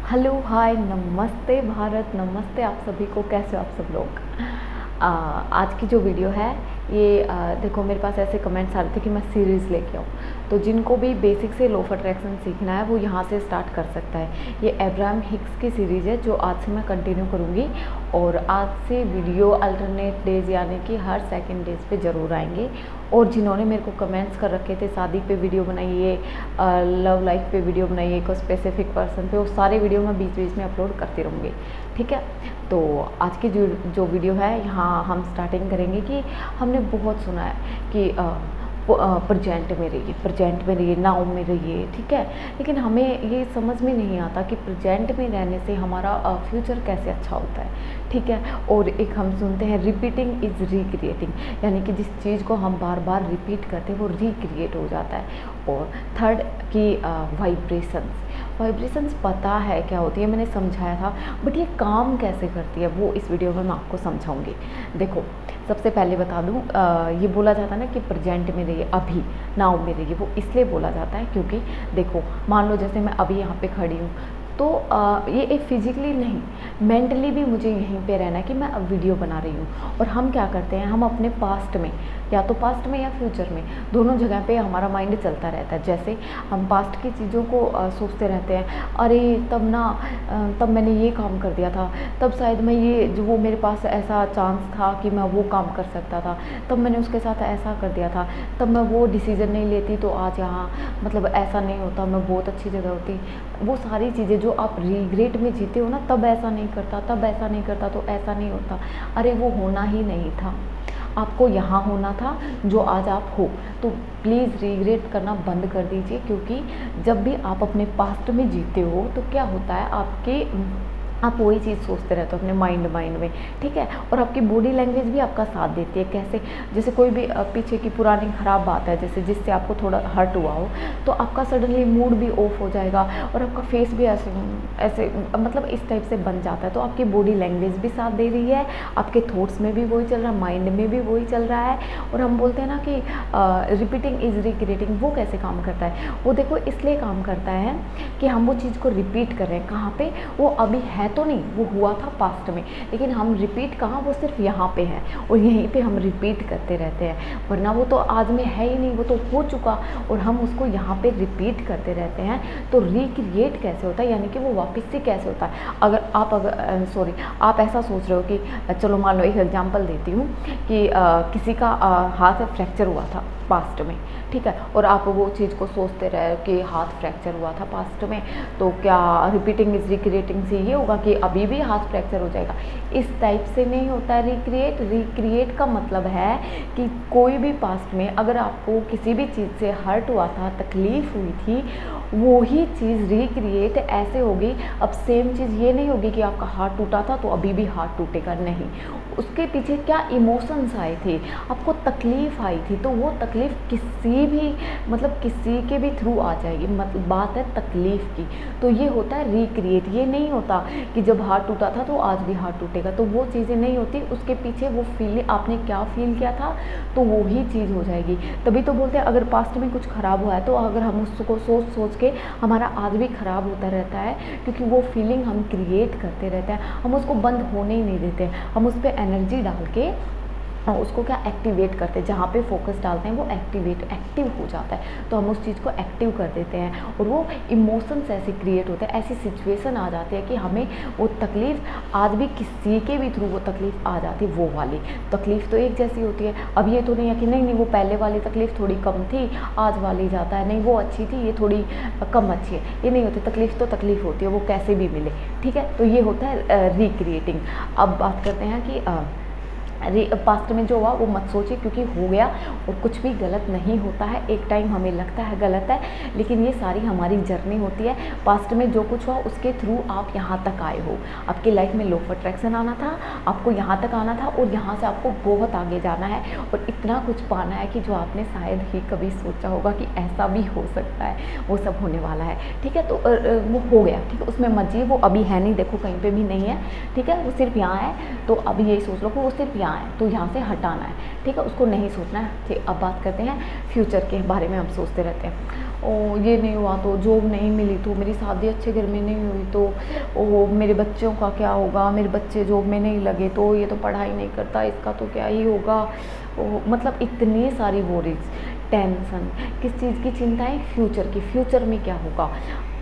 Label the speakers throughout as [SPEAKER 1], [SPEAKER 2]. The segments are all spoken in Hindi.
[SPEAKER 1] हेलो हाय नमस्ते भारत, नमस्ते आप सभी को। कैसे हो आप सब लोग? आज की जो वीडियो है ये देखो, मेरे पास ऐसे कमेंट्स आ रहे थे कि मैं सीरीज़ लेके आऊँ, तो जिनको भी बेसिक से लॉ ऑफ अट्रैक्शन सीखना है वो यहाँ से स्टार्ट कर सकता है। ये अब्राहम हिक्स की सीरीज़ है जो आज से मैं कंटिन्यू करूँगी, और आज से वीडियो अल्टरनेट डेज यानी कि हर सेकंड डेज पे ज़रूर आएंगे। और जिन्होंने मेरे को कमेंट्स कर रखे थे शादी पे वीडियो बनाइए, लव लाइफ पे वीडियो बनाइए, कोई स्पेसिफिक पर्सन पे, वो सारे वीडियो मैं बीच बीच में अपलोड करती रहूँगी, ठीक है। तो आज की जो वीडियो है यहाँ हम स्टार्टिंग करेंगे कि हमने बहुत सुना है कि प्रेजेंट में रहिए, प्रेजेंट में रहिए, नाउ में रहिए, ठीक है। लेकिन हमें ये समझ में नहीं आता कि प्रेजेंट में रहने से हमारा फ्यूचर कैसे अच्छा होता है, ठीक है। और एक हम सुनते हैं रिपीटिंग इज़ रिक्रिएटिंग, यानी कि जिस चीज़ को हम बार बार रिपीट करते हैं वो रिक्रिएट हो जाता है। और थर्ड की वाइब्रेशंस पता है क्या होती है, मैंने समझाया था, बट ये काम कैसे करती है वो इस वीडियो में मैं आपको समझाऊंगी। देखो, सबसे पहले बता दूं, ये बोला जाता है ना कि प्रेजेंट में रहिए, अभी नाउ में रहिए। वो इसलिए बोला जाता है क्योंकि देखो, मान लो जैसे मैं अभी यहाँ पे खड़ी हूँ, तो ये एक फिजिकली नहीं, मेंटली भी मुझे यहीं पे रहना है कि मैं अब वीडियो बना रही हूँ। और हम क्या करते हैं, हम अपने पास्ट में, या तो पास्ट में या फ्यूचर में, दोनों जगह पे हमारा माइंड चलता रहता है। जैसे हम पास्ट की चीज़ों को सोचते रहते हैं, अरे तब ना, तब मैंने ये काम कर दिया था, तब शायद मैं ये जो वो मेरे पास ऐसा चांस था कि मैं वो काम कर सकता था, तब मैंने उसके साथ ऐसा कर दिया था, तब मैं वो डिसीज़न नहीं लेती तो आज यहाँ मतलब ऐसा नहीं होता, मैं बहुत अच्छी जगह होती। वो सारी चीज़ें जो आप रिग्रेट में जीते हो ना, तब ऐसा नहीं करता, तब ऐसा नहीं करता तो ऐसा नहीं होता, अरे वो होना ही नहीं था, आपको यहाँ होना था जो आज आप हो। तो प्लीज़ रिग्रेट करना बंद कर दीजिए, क्योंकि जब भी आप अपने पास्ट में जीते हो तो क्या होता है, आप वही चीज़ सोचते रहते हो अपने माइंड में, ठीक है। और आपकी बॉडी लैंग्वेज भी आपका साथ देती है। कैसे? जैसे कोई भी पीछे की पुरानी ख़राब बात है, जैसे जिससे आपको थोड़ा हर्ट हुआ हो, तो आपका सडनली मूड भी ऑफ हो जाएगा और आपका फेस भी ऐसे ऐसे मतलब इस टाइप से बन जाता है। तो आपकी बॉडी लैंग्वेज भी साथ दे रही है, आपके थॉट्स में भी वही चल रहा है, माइंड में भी वही चल रहा है। और हम बोलते हैं ना कि रिपीटिंग इज़ रिक्रिएटिंग, वो कैसे काम करता है? वो देखो इसलिए काम करता है कि हम वो चीज़ को रिपीट कर रहे हैं। कहाँ पे? वो अभी है तो नहीं, वो हुआ था पास्ट में, लेकिन हम रिपीट कहाँ, वो सिर्फ यहाँ पे है और यहीं पे हम रिपीट करते रहते हैं। वरना वो तो आज में है ही नहीं, वो तो हो चुका और हम उसको यहाँ पे रिपीट करते रहते हैं। तो रिक्रिएट कैसे होता है, यानी कि वो वापस से कैसे होता है? अगर आप ऐसा सोच रहे हो कि चलो मान लो एक एग्जांपल देती हूँ कि किसी का हाथ फ्रैक्चर हुआ था पास्ट में, ठीक है, और आप वो चीज़ को सोचते रहे कि हाथ फ्रैक्चर हुआ था पास्ट में, तो क्या रिपीटिंग इज रिक्रिएटिंग से ये होगा कि अभी भी हाथ फ्रैक्चर हो जाएगा? इस टाइप से नहीं होता है रिक्रिएट का मतलब है कि कोई भी पास्ट में अगर आपको किसी भी चीज़ से हर्ट हुआ था, तकलीफ़ हुई थी, वो ही चीज़ रिक्रिएट ऐसे होगी। अब सेम चीज़ ये नहीं होगी कि आपका हाथ टूटा था तो अभी भी हाथ टूटेगा, नहीं। उसके पीछे क्या इमोशंस आए थे, आपको तकलीफ़ आई थी, तो वो तकलीफ़ किसी भी मतलब किसी के भी थ्रू आ जाएगी। मतलब बात है तकलीफ़ की, तो ये होता है रिक्रिएट। ये नहीं होता कि जब हाथ टूटा था तो आज भी हाथ टूटेगा, तो वो चीज़ें नहीं होती। उसके पीछे वो फीलिंग, आपने क्या फील किया था तो वो ही चीज़ हो जाएगी। तभी तो बोलते हैं अगर पास्ट में कुछ ख़राब हुआ है तो अगर हम उसको सोच के हमारा आज भी ख़राब होता रहता है, क्योंकि वो फीलिंग हम क्रिएट करते रहते हैं, हम उसको बंद होने ही नहीं देते। हम उस पर एनर्जी डाल के उसको क्या एक्टिवेट करते हैं, जहाँ पे फोकस डालते हैं वो एक्टिव हो जाता है, तो हम उस चीज़ को एक्टिव कर देते हैं और वो इमोशंस ऐसे क्रिएट होते हैं, ऐसी सिचुएशन आ जाती है कि हमें वो तकलीफ़ आज भी किसी के भी थ्रू वो तकलीफ़ आ जाती है। वो वाली तकलीफ़ तो एक जैसी होती है। अब ये तो नहीं है कि नहीं वो पहले वाली तकलीफ़ थोड़ी कम थी, आज वाली ज़्यादा है, नहीं वो अच्छी थी ये थोड़ी कम अच्छी है, ये नहीं होती। तकलीफ़ तो तकलीफ़ होती है, वो कैसे भी मिले, ठीक है। तो ये होता है रिक्रिएटिंग। अब बात करते हैं कि पास्ट में जो हुआ वो मत सोचिए, क्योंकि हो गया और कुछ भी गलत नहीं होता है। एक टाइम हमें लगता है गलत है, लेकिन ये सारी हमारी जर्नी होती है। पास्ट में जो कुछ हुआ उसके थ्रू आप यहाँ तक आए हो। आपकी लाइफ में लॉ ऑफ अट्रैक्शन आना था, आपको यहाँ तक आना था और यहाँ से आपको बहुत आगे जाना है और इतना कुछ पाना है कि जो आपने शायद ही कभी सोचा होगा कि ऐसा भी हो सकता है, वो सब होने वाला है, ठीक है। तो वो हो गया, ठीक है, उसमें मत जिए, वो अभी है नहीं, देखो कहीं पे भी नहीं है, ठीक है, वो सिर्फ यहाँ है। तो अभी यही सोच लो कि वो सिर्फ यहाँ है, तो यहाँ से हटाना है, ठीक है, उसको नहीं सोचना है। ठीक, अब बात करते हैं फ्यूचर के बारे में। हम सोचते रहते हैं ओ ये नहीं हुआ तो, जॉब नहीं मिली तो, मेरी शादी अच्छे घर में नहीं हुई तो, ओ मेरे बच्चों का क्या होगा, मेरे बच्चे जॉब में नहीं लगे तो, ये तो पढ़ाई नहीं करता, इसका तो क्या ही होगा। ओ मतलब इतनी सारी वरीज, टेंशन, किस चीज़ की चिंताएं, फ्यूचर की, फ्यूचर में क्या होगा।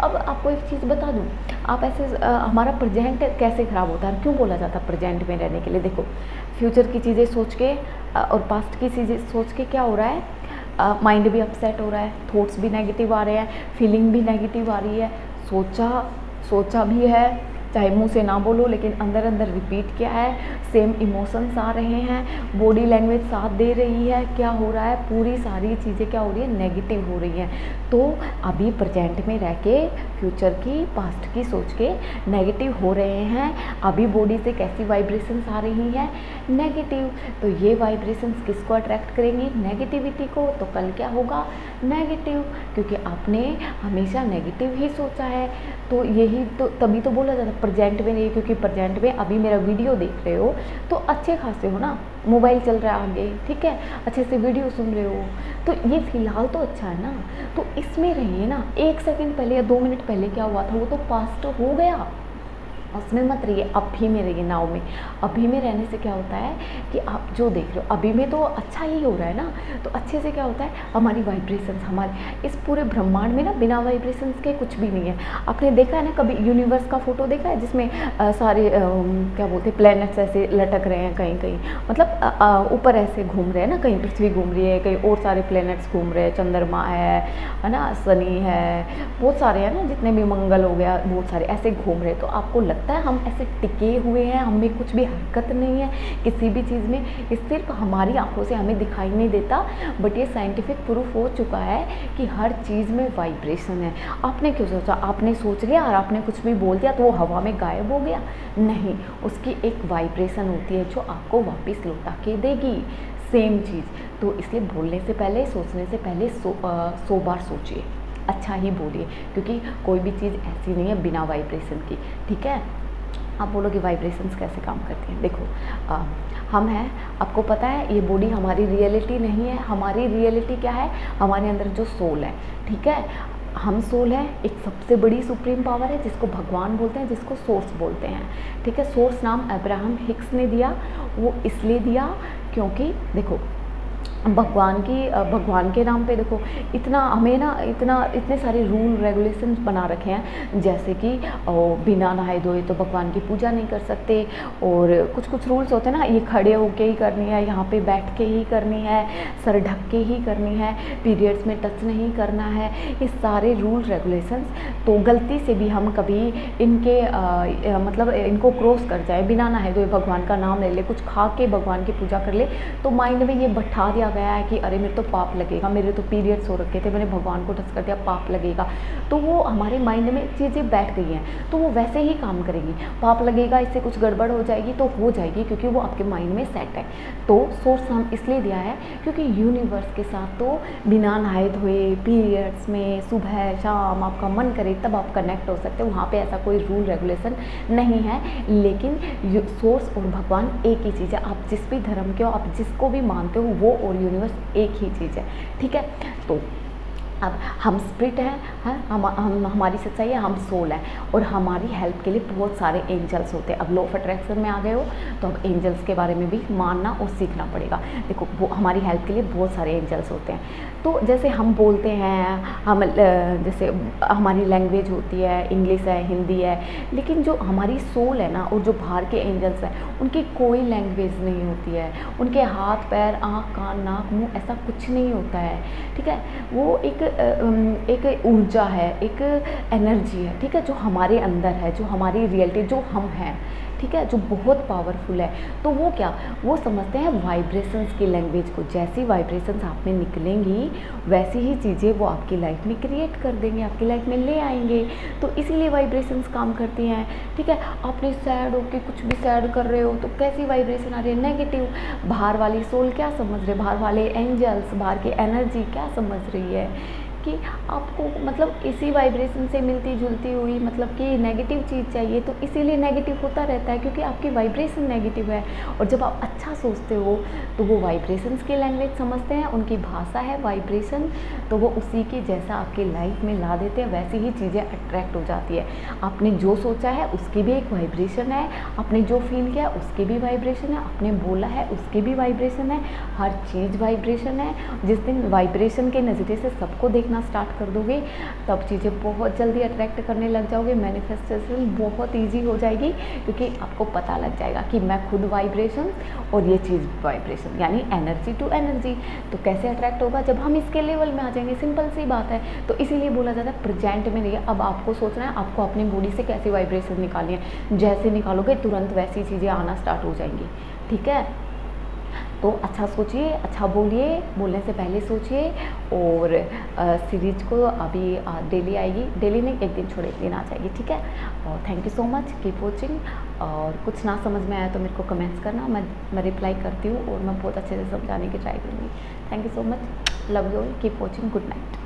[SPEAKER 1] अब आपको एक चीज़ बता दूं, आप ऐसे हमारा प्रेजेंट कैसे ख़राब होता है, क्यों बोला जाता है प्रेजेंट में रहने के लिए। देखो फ्यूचर की चीज़ें सोच के और पास्ट की चीज़ें सोच के क्या हो रहा है, माइंड भी अपसेट हो रहा है, थॉट्स भी नेगेटिव आ रहे हैं, फीलिंग भी नेगेटिव आ रही है। सोचा भी है, चाहे मुंह से ना बोलो लेकिन अंदर अंदर रिपीट क्या है, सेम इमोशंस आ रहे हैं, बॉडी लैंग्वेज साथ दे रही है, क्या हो रहा है, पूरी सारी चीज़ें क्या हो रही है, नेगेटिव हो रही हैं। तो अभी प्रेजेंट में रह के फ्यूचर की, पास्ट की सोच के नेगेटिव हो रहे हैं। अभी बॉडी से कैसी वाइब्रेशंस आ रही हैं, नेगेटिव। तो ये वाइब्रेशंस किसको अट्रैक्ट करेंगी, नेगेटिविटी को। तो कल क्या होगा, नेगेटिव, क्योंकि आपने हमेशा नेगेटिव ही सोचा है। तो यही तो, तभी तो बोला जाता है प्रेजेंट में रहिए, क्योंकि प्रेजेंट में अभी मेरा वीडियो देख रहे हो तो अच्छे खासे हो ना, मोबाइल चल रहा है आगे, ठीक है, अच्छे से वीडियो सुन रहे हो, तो ये फिलहाल तो अच्छा है ना। तो इसमें रहिए ना। 1 सेकंड पहले या 2 मिनट पहले क्या हुआ था वो तो पास्ट हो गया, उसमें मत रहिए, अभी में रहिए, नाव में। अभी में रहने से क्या होता है कि आप जो देख रहे हो अभी में तो अच्छा ही हो रहा है ना। तो अच्छे से क्या होता है, हमारी वाइब्रेशंस, हमारे इस पूरे ब्रह्मांड में ना बिना वाइब्रेशंस के कुछ भी नहीं है। आपने देखा है ना कभी यूनिवर्स का फोटो देखा है, जिसमें सारे क्या बोलते हैं, प्लैनेट्स ऐसे लटक रहे हैं कहीं कहीं, मतलब ऊपर ऐसे घूम रहे हैं ना, कहीं पृथ्वी घूम रही है, कहीं और सारे प्लैनेट्स घूम रहे हैं, चंद्रमा है ना, शनि है, बहुत सारे हैं ना, जितने भी, मंगल हो गया, बहुत सारे ऐसे घूम रहे हैं। तो आपको लगता है हम ऐसे टिके हुए हैं, हमें कुछ भी हरकत नहीं है किसी भी चीज़ में, ये सिर्फ हमारी आंखों से हमें दिखाई नहीं देता, बट ये साइंटिफिक प्रूफ हो चुका है कि हर चीज़ में वाइब्रेशन है। आपने क्यों सोचा, आपने सोच लिया और आपने कुछ भी बोल दिया तो वो हवा में गायब हो गया, नहीं, उसकी एक वाइब्रेशन होती है जो आपको वापस लौटा के देगी, सेम चीज़। तो इसलिए बोलने से पहले, सोचने से पहले 100 बार सोचिए, अच्छा ही बोलिए, क्योंकि कोई भी चीज़ ऐसी नहीं है बिना वाइब्रेशन की, ठीक है। आप बोलोगे वाइब्रेशंस कैसे काम करती हैं, देखो हम हैं, आपको पता है ये बॉडी हमारी रियलिटी नहीं है, हमारी रियलिटी क्या है, हमारे अंदर जो सोल है, ठीक है, हम सोल है, एक सबसे बड़ी सुप्रीम पावर है जिसको भगवान बोलते हैं, जिसको सोर्स बोलते हैं, ठीक है। सोर्स नाम अब्राहम हिक्स ने दिया, वो इसलिए दिया क्योंकि देखो भगवान के नाम पे देखो इतना हमें ना, इतने सारे रूल रेगुलेशंस बना रखे हैं, जैसे कि बिना नहाए धोए तो भगवान की पूजा नहीं कर सकते, और कुछ रूल्स होते हैं ना, ये खड़े होके ही करनी है, यहाँ पे बैठ के ही करनी है, सर ढक के ही करनी है, पीरियड्स में टच नहीं करना है, ये सारे रूल रेगुलेशंस। तो गलती से भी हम कभी इनके मतलब इनको क्रॉस कर जाए, बिना नहाए धोए भगवान का नाम ले ले, कुछ खा के भगवान की पूजा कर ले, तो माइंड में ये बैठा दिया गया है कि अरे मेरे तो पाप लगेगा, मेरे तो पीरियड्स हो रखे थे, मैंने भगवान को टच कर दिया, पाप लगेगा। तो वो हमारे माइंड में चीज़ें बैठ गई हैं, तो वो वैसे ही काम करेगी, पाप लगेगा, इससे कुछ गड़बड़ हो जाएगी तो हो जाएगी, क्योंकि वो आपके माइंड में सेट है। तो सोर्स हम इसलिए दिया है क्योंकि यूनिवर्स के साथ तो बिना नहाए धोए पीरियड्स में सुबह शाम आपका मन करे तब आप कनेक्ट हो सकते हो, वहाँ पे ऐसा कोई रूल रेगुलेशन नहीं है। लेकिन सोर्स और भगवान एक ही चीज़ है, आप जिस भी धर्म के हो, आप जिसको भी मानते हो, वो और यूनिवर्स एक ही चीज़ है, ठीक है। तो अब हम स्पिरिट हैं, हमारी सच्चाई है, हम सोल है, और हमारी हेल्प के लिए बहुत सारे एंजल्स होते हैं। अब लॉ ऑफ अट्रैक्शन में आ गए हो तो अब एंजल्स के बारे में भी मानना और सीखना पड़ेगा। देखो वो हमारी हेल्प के लिए बहुत सारे एंजल्स होते हैं। तो जैसे हम बोलते हैं, हम जैसे हमारी लैंग्वेज होती है, इंग्लिश है, हिंदी है, लेकिन जो हमारी सोल है ना, और जो बाहर के एंजल्स हैं, उनकी कोई लैंग्वेज नहीं होती है, उनके हाथ पैर आँख कान नाक मुँह ऐसा कुछ नहीं होता है, ठीक है। वो एक ऊर्जा है, एक एनर्जी है, ठीक है, जो हमारे अंदर है, जो हमारी रियलिटी, जो हम हैं, ठीक है, जो बहुत पावरफुल है। तो वो क्या, वो समझते हैं वाइब्रेशंस की लैंग्वेज को। जैसी वाइब्रेशंस आप में निकलेंगी वैसी ही चीज़ें वो आपकी लाइफ में क्रिएट कर देंगे, आपकी लाइफ में ले आएंगे। तो इसीलिए वाइब्रेशंस काम करती हैं, ठीक है। आपने सैड हो के कुछ भी सैड कर रहे हो तो कैसी वाइब्रेशन आ रही है, नेगेटिव। बाहर वाली सोल क्या समझ रहे, बाहर वाले एंजल्स, बाहर की एनर्जी क्या समझ रही है कि आपको मतलब इसी वाइब्रेशन से मिलती जुलती हुई मतलब कि नेगेटिव चीज़ चाहिए, तो इसीलिए नेगेटिव होता रहता है क्योंकि आपकी वाइब्रेशन नेगेटिव है। और जब आप अच्छा सोचते हो तो वो वाइब्रेशंस की लैंग्वेज समझते हैं, उनकी भाषा है वाइब्रेशन, तो वो उसी की जैसा आपकी लाइफ में ला देते हैं, वैसी ही चीज़ें अट्रैक्ट हो जाती है। आपने जो सोचा है उसकी भी एक वाइब्रेशन है, आपने जो फील किया उसकी भी वाइब्रेशन है, आपने बोला है उसकी भी वाइब्रेशन है, हर चीज़ वाइब्रेशन है। जिस दिन वाइब्रेशन के नज़रिए से सबको देखना स्टार्ट कर दोगे तब चीज़ें बहुत जल्दी अट्रैक्ट करने लग जाओगे, मैनिफेस्टेशन बहुत ईजी हो जाएगी क्योंकि आपको पता लग जाएगा कि मैं खुद वाइब्रेशन और ये चीज़ वाइब्रेशन, यानी एनर्जी टू एनर्जी। तो कैसे अट्रैक्ट होगा, जब हम इसके लेवल में आ जाएंगे, सिंपल सी बात है। तो इसीलिए बोला जाता है प्रेजेंट में रहिए। अब आपको सोचना है आपको अपनी बॉडी से कैसी वाइब्रेशन निकालनी है, जैसे निकालोगे तुरंत वैसी चीज़ें आना स्टार्ट हो जाएंगी, ठीक है। तो अच्छा सोचिए, अच्छा बोलिए, बोलने से पहले सोचिए। और सीरीज को अभी डेली आएगी, डेली नहीं, एक दिन छोड़ एक दिन आ जाएगी, ठीक है। और thank you so much, keep watching. और कुछ ना समझ में आया तो मेरे को कमेंट्स करना, मैं रिप्लाई करती हूँ और मैं बहुत अच्छे से समझाने की ट्राई करूँगी। Thank you so much, love you all, keep watching, good night.